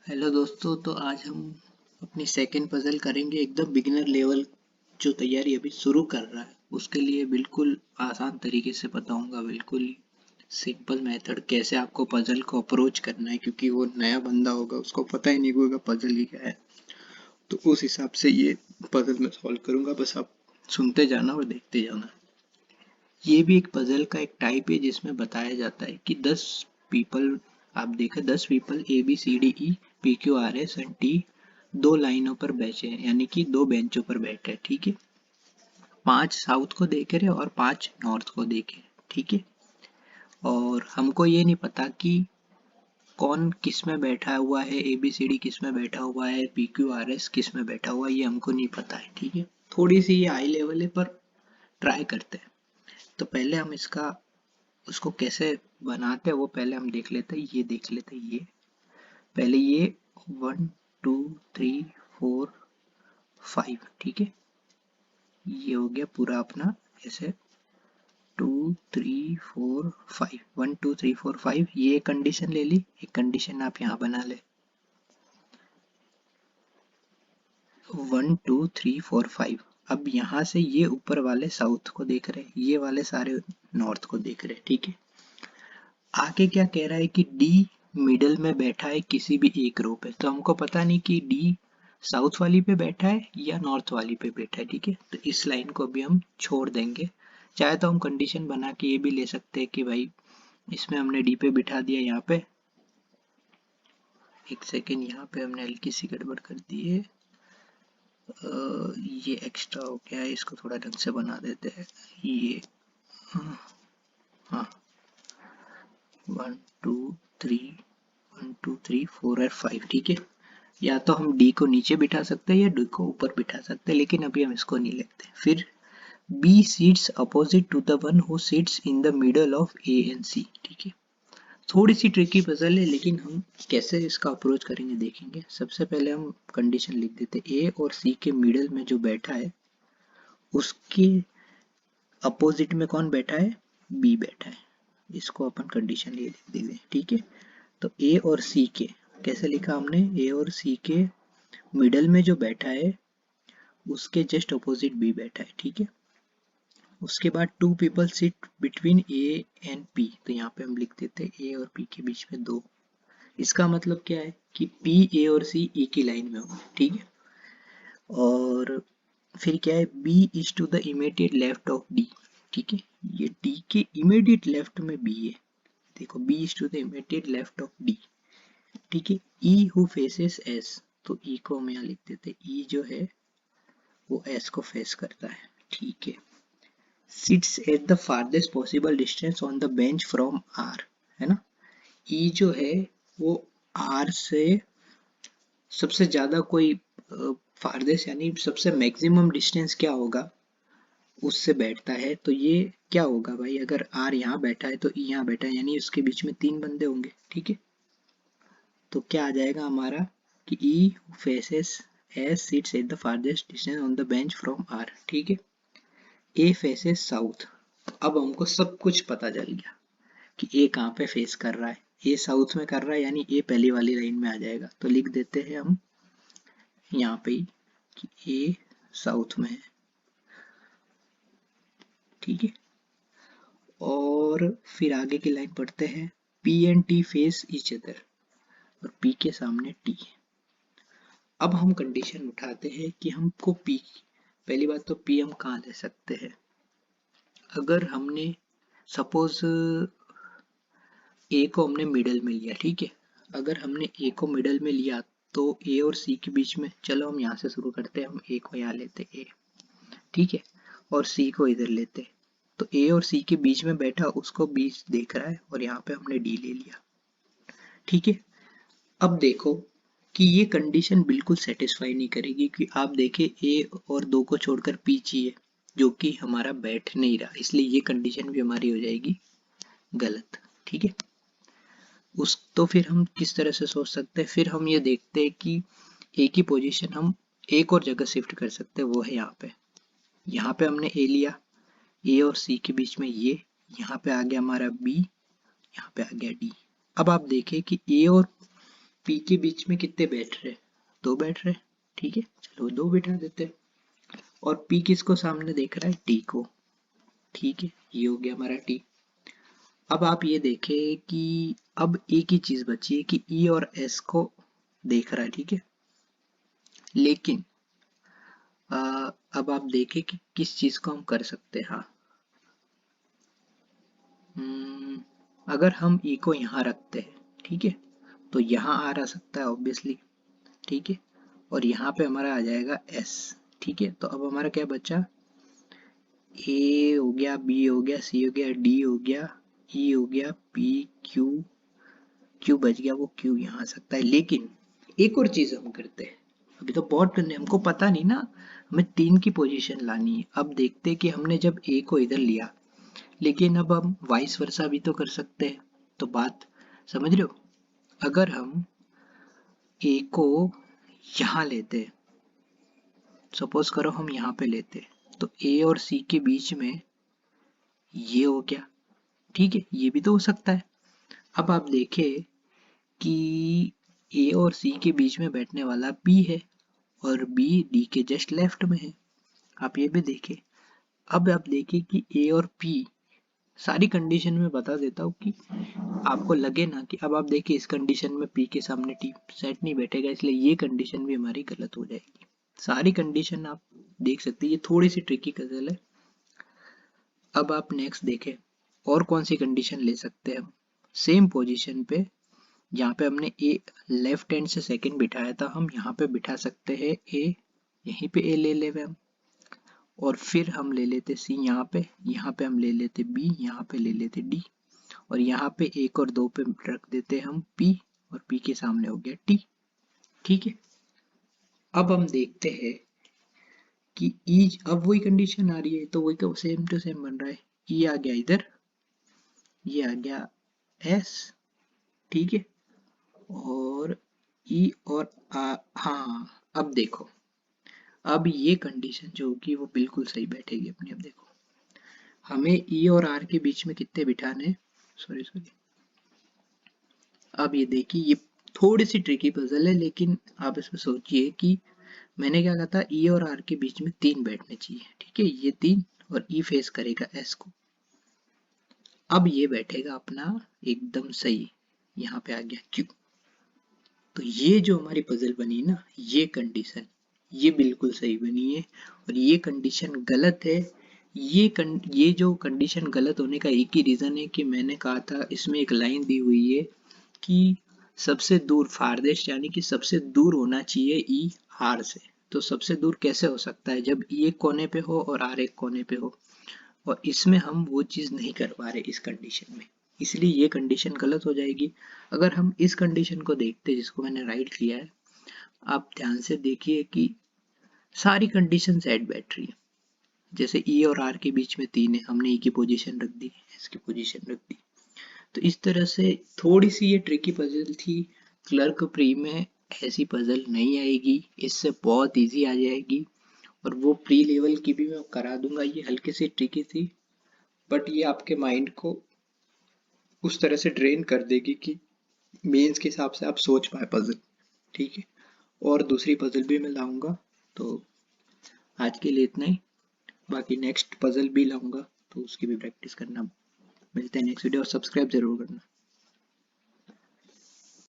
Hello दोस्तों, तो आज हम अपनी सेकंड पजल करेंगे। एकदम बिगिनर लेवल जो तैयारी अभी शुरू कर रहा है उसके लिए बिल्कुल आसान तरीके से बताऊंगा। बिल्कुल सिंपल मेथड कैसे आपको पजल को अप्रोच करना है, क्योंकि वो नया बंदा होगा, उसको पता ही नहीं होगा पजल ही क्या है। तो उस हिसाब से ये पजल मैं सॉल्व करूंगा, बस आप सुनते जाना और देखते जाना। ये भी एक पजल का एक टाइप है जिसमें बताया जाता है कि 10 पीपल, आप देखें 10 people A B C D E P Q R S and T दो लाइनों पर बैठे हैं, यानी कि दो बेंचों पर बैठे हैं। ठीक है, 5 साउथ को देख रहे और 5 नॉर्थ को देखे। ठीक है, और हमको ये नहीं पता कि कौन किस में बैठा हुआ है, ए बी सी डी किस में बैठा हुआ है, पी क्यू आर एस किस में बैठा हुआ है, ये हमको नहीं पता है। ठीक है, थोड़ी सी ये हाई लेवल है पर ट्राई करते हैं। तो पहले हम इसका उसको कैसे बनाते हैं वो पहले हम देख लेते हैं। ये देख लेते हैं, ये पहले ये 1 2 3 4 5। ठीक है, ये हो गया पूरा अपना ऐसे 2 3 4 5 1 2 3 4 5। ये कंडीशन ले ली, एक कंडीशन आप यहाँ बना ले 1 2 3 4 5। अब यहाँ से ये ऊपर वाले साउथ को देख रहे हैं, ये वाले सारे नॉर्थ को देख रहे हैं। ठीक है, आगे क्या कह रहा है कि डी मिडल में बैठा है किसी भी एक रो पे। तो हमको पता नहीं कि डी साउथ वाली पे बैठा है या नॉर्थ वाली पे बैठा है। ठीक है, तो इस लाइन को भी हम छोड़ देंगे। चाहे तो हम कंडीशन बना के ये भी ले सकते हैं कि भाई इसमें हमने डी पे बिठा दिया। यहाँ पे एक सेकेंड, यहाँ पे हमने हल्की सी गड़बड़ कर दी है। ये एक्स्ट्रा हो गया है, इसको थोड़ा ढंग से बना देते हैं। ये हाँ, 1 2 3 1 2 3 4 और 5। ठीक है, या तो हम डी को नीचे बिठा सकते हैं या डी को ऊपर बिठा सकते हैं, लेकिन अभी हम इसको नहीं लिखते। फिर B sits opposite to the one who sits in the middle of A and C. ठीक है, थोड़ी सी ट्रिकी पजल है, लेकिन हम कैसे इसका अप्रोच करेंगे देखेंगे। सबसे पहले हम कंडीशन लिख देते हैं, ए और सी के मिडल में जो बैठा है उसके अपोजिट में कौन बैठा है, बी बैठा है। इसको अपन कंडीशन ये लिख देंगे। ठीक है, तो ए और सी के कैसे लिखा हमने, ए और सी के मिडल में जो बैठा है उसके जस्ट अपोजिट बी बैठा है। ठीक है, उसके बाद two people sit between A and P. तो यहाँ पे हम लिख देते हैं ए और पी के बीच में दो। इसका मतलब क्या है कि पी ए और सी ए की लाइन में होंगे। ठीक है, और फिर क्या है, B is to the immediate left of D. ठीक है, ये डी के इमीडिएट लेफ्ट में बी है। देखो, B is to the immediate left of D. ठीक है, ई हु फेसेस एस। तो ई को हम यहाँ लिख देते हैं, ई जो है वो एस को फेस करता है। ठीक है, sits at the farthest possible distance on the bench from R, है ना। ई जो है वो आर से सबसे ज्यादा कोई फारदेस्ट यानी सबसे मैक्सिमम डिस्टेंस क्या होगा उससे बैठता है। तो ये क्या होगा भाई, अगर आर यहाँ बैठा है तो ई यहाँ बैठा है, यानी उसके बीच में 3 बंदे होंगे। ठीक है, तो क्या आ जाएगा हमारा कि E faces S sits at the farthest distance on the bench from R. ठीक है, ए फेसेस साउथ। अब हमको सब कुछ पता चल गया कि ए कहाँ पे फेस कर रहा है। ए साउथ में कर रहा है, यानी ए पहली वाली लाइन में आ जाएगा। तो लिख देते हैं हम यहाँ पे ही कि ए साउथ में है। ठीक है, और फिर आगे की लाइन पढ़ते हैं, P and T face each other, और पी के सामने टी है। अब हम कंडीशन उठाते हैं कि हमको पी, पहली बात तो पी हम कहाँ ले सकते हैं। अगर हमने सपोज ए को हमने मिडल में लिया। ठीक है, अगर हमने ए को मिडल में लिया तो ए और सी के बीच में, चलो हम यहाँ से शुरू करते हैं। हम ए को यहाँ लेते ए, ठीक है, और सी को इधर लेते। तो ए और सी के बीच में बैठा उसको बीच देख रहा है, और यहाँ पे हमने डी ले लिया। ठीक है, अब देखो कि ये कंडीशन बिल्कुल सेटिस्फाई नहीं करेगी, कि आप देखें ए और दो को छोड़कर पी चाहिए, जो कि हमारा बैठ नहीं रहा, इसलिए ये कंडीशन भी हमारी हो जाएगी गलत। ठीक है, उस तो फिर हम किस तरह से सोच सकते हैं, फिर हम ये देखते हैं कि ए की पोजीशन हम एक और जगह शिफ्ट कर सकते हैं, वो है यहाँ पे। यहाँ पे हमने ए लिया, ए और सी के बीच में ये, यहाँ पे आ गया हमारा बी, यहाँ पे आ गया डी। अब आप देखें कि ए और पी के बीच में कितने बैठ रहे? 2 बैठ रहे। ठीक है, चलो 2 बिठा देते हैं। और पी किसको सामने देख रहा है? टी को। ठीक है, ये हो गया हमारा टी। अब आप ये देखें कि अब एक ही चीज बची है कि ई और एस को देख रहा है। ठीक है, लेकिन अब आप देखें कि किस चीज को हम कर सकते हैं। हाँ, अगर हम ई को यहाँ रखते हैं, ठीक है, तो यहाँ आ रह सकता है ऑब्वियसली। ठीक है, और यहाँ पे हमारा आ जाएगा एस। ठीक है, तो अब हमारा क्या बचा? ए हो गया, बी हो गया, सी हो गया, डी हो गया, ई हो गया, पी, क्यू। क्यू बच गया, वो क्यू यहाँ आ सकता है। लेकिन एक और चीज हम करते हैं, अभी तो बहुत करने हमको पता नहीं ना, हमें 3 की पोजीशन लानी है। अब देखते हैं कि हमने जब ए को इधर लिया, लेकिन अब हम वाइस वर्सा भी तो कर सकते हैं। तो बात समझ रहे हो? अगर हम ए को यहाँ लेते, सपोज करो हम यहाँ पे लेते, तो ए और सी के बीच में ये हो गया। ठीक है, ये भी तो हो सकता है। अब आप देखें कि ए और सी के बीच में बैठने वाला बी है और बी डी के जस्ट लेफ्ट में है। आप ये भी देखें। अब आप देखें कि ए और पी, सारी कंडीशन में बता देता हूँ कि आपको लगे ना कि अब आप देखिए इस कंडीशन में पी के सामने टी सेट नहीं बैठेगा, इसलिए ये कंडीशन भी हमारी गलत हो जाएगी। सारी कंडीशन आप देख सकते हैं, ये थोड़ी सी ट्रिकी पजल है। अब आप नेक्स्ट देखें और कौन सी कंडीशन ले सकते हैं हम सेम पोजीशन पे। जहाँ पे हमने ए लेफ्ट हैंड से सेकंड बिठाया था, हम यहाँ पे बिठा सकते हैं ए, यहीं पे ए ले ले हम, और फिर हम ले लेते सी यहाँ पे हम ले लेते बी, यहाँ पे ले लेते डी, और यहाँ पे 1 और 2 पे रख देते हम पी, और पी के सामने हो गया टी। ठीक है, अब हम देखते हैं कि ई, अब वही कंडीशन आ रही है, तो वही सेम टू सेम बन रहा है। ई आ गया इधर, ये आ गया एस। ठीक है, और ई और हाँ, अब देखो, अब ये कंडीशन जो होगी वो बिल्कुल सही बैठेगी अपनी। अब देखो, हमें ई और आर के बीच में कितने बिठाने, सॉरी सॉरी, अब ये देखिए, ये थोड़ी सी ट्रिकी पजल है, लेकिन आप इसमें सोचिए कि मैंने क्या कहा था, ई और आर के बीच में 3 बैठने चाहिए। ठीक है, ये 3, और ई फेस करेगा एस को। अब ये बैठेगा अपना एकदम सही, यहाँ पे आ गया क्यू। तो ये जो हमारी पजल बनी ना, ये कंडीशन, ये बिल्कुल सही बनी है, और ये कंडीशन गलत है। ये जो कंडीशन गलत होने का एक ही रीजन है कि मैंने कहा था, इसमें एक लाइन दी हुई है कि सबसे दूर फारदेस्ट, यानी कि सबसे दूर होना चाहिए ई आर से। तो सबसे दूर कैसे हो सकता है? जब ई एक कोने पे हो और आर एक कोने पे हो, और इसमें हम वो चीज नहीं कर पा रहे इस कंडीशन में, इसलिए ये कंडीशन गलत हो जाएगी। अगर हम इस कंडीशन को देखते जिसको मैंने राइट लिया है, आप ध्यान से देखिए कि सारी कंडीशन सेट बैठ रही है। जैसे ई और आर के बीच में 3 है, हमने ई की पोजीशन रख दी, एस की पोजीशन रख दी। तो इस तरह से थोड़ी सी ये ट्रिकी पजल थी। क्लर्क प्री में ऐसी पजल नहीं आएगी, इससे बहुत इजी आ जाएगी, और वो प्री लेवल की भी मैं करा दूंगा। ये हल्की सी ट्रिकी थी, बट ये आपके माइंड को उस तरह से ड्रेन कर देगी कि मेंस के हिसाब से आप सोच पाए पजल। ठीक है, और दूसरी पजल भी मैं लाऊंगा। तो आज के लिए इतना ही, बाकी नेक्स्ट पजल भी लाऊंगा, तो उसकी भी प्रैक्टिस करना। मिलते हैं नेक्स्ट वीडियो, और सब्सक्राइब जरूर करना।